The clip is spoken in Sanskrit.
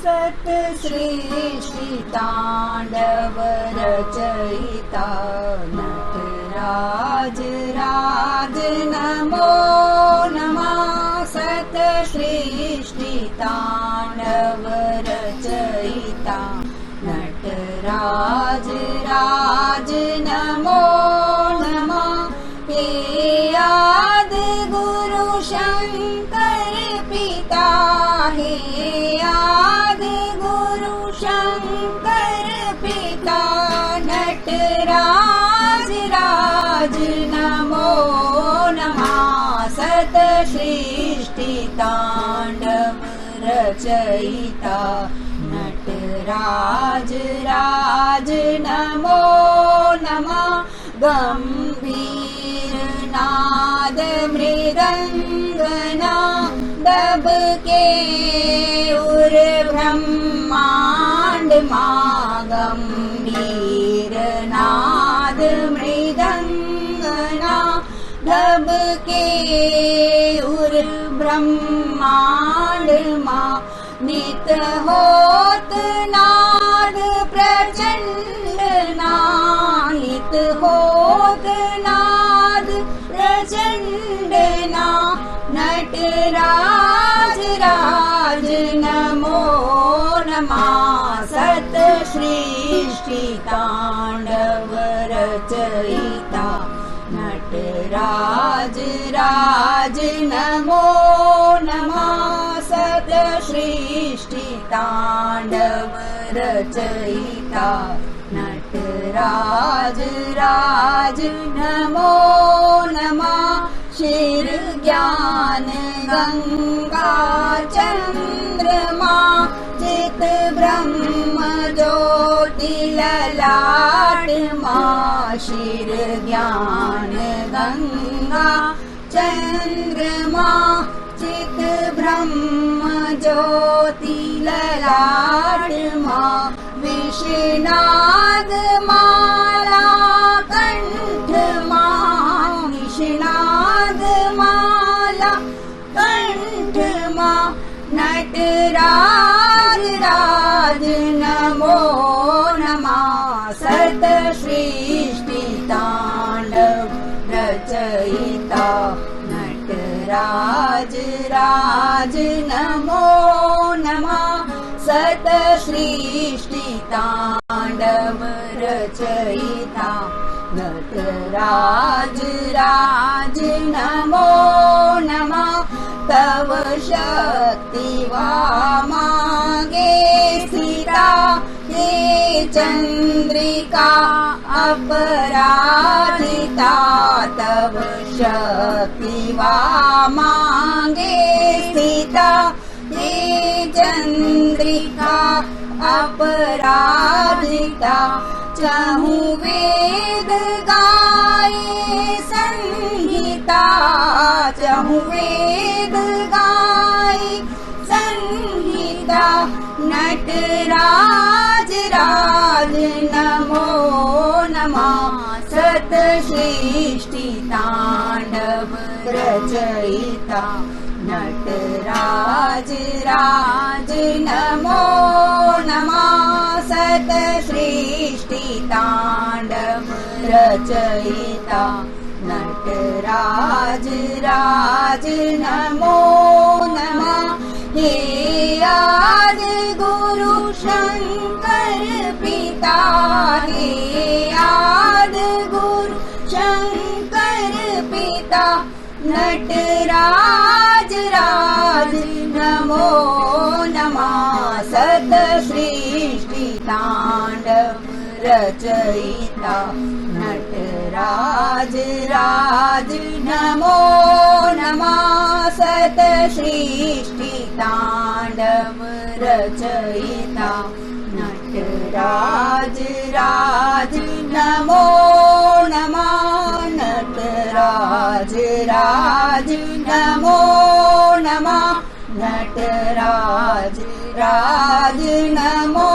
सत सृष्टि तांडव रचयिता नटराज राज नमो नमः सत सृष्टि तांडव रचयिता नटराज राज नमो नमः हे आदि गुरु शंकर पिता हे आदि गुरु शंकर पिता नटराज राज नमो नमः सत सृष्टि तांडव रचयिता नटराज राज नमो नमः गंभीर नाद मृदंगना दब के उर ब्रह्मांड मां गंभीर नाद मृदंगना दब के उर ब्रह्मांड मां नित होत नाद प्रचंड नाहित होत नाद प्रचंड ना नटराज राज नमो नमः सत सृष्टि तांडव रचयिता नटराज राज नमो नमः सत सृष्टि तांडव रचयिता नटराज राज नमो नमः शिर ज्ञान गंगा चंद्रमा चित ब्रह्म ज्योति ललाट मां शिर ज्ञान गंगा चंद्रमा चित ब्रह्म ज्योति ललाट मां विषनाद माला कंठ मां विषनाद माला कंठ मां नटराज राज नमो नमः सत सृष्टि तांडव रचयिता नटराज राज नमो नमः सत सृष्टि तांडव रचयिता नटराज राज नमो नमः तव शक्ति वामागे स्थिता हे चंद्रिका अपराजिता तव शक्ति वामागे स्थिता हे चंद्रिका अपराजिता चहु वेद गाये संहिता चहु वेद गाये संहिता नटराज राज नमो नमः सत सृष्टि तांडव रचयिता नटराज राज नमो नमः सत सृष्टि तांडव रचयिता नटराज राज नमो नमः हे आदि गुरु शंकर पिता हे आदि गुरु शंकर पिता नटराज राज नमो नमः सत सृष्टि तांडव रचयिता नटराज राज नमो नमः सत सृष्टि तांडव रचयिता नटराज राज नमो नमः नटराज राज नमो नमः नटराज राज नमो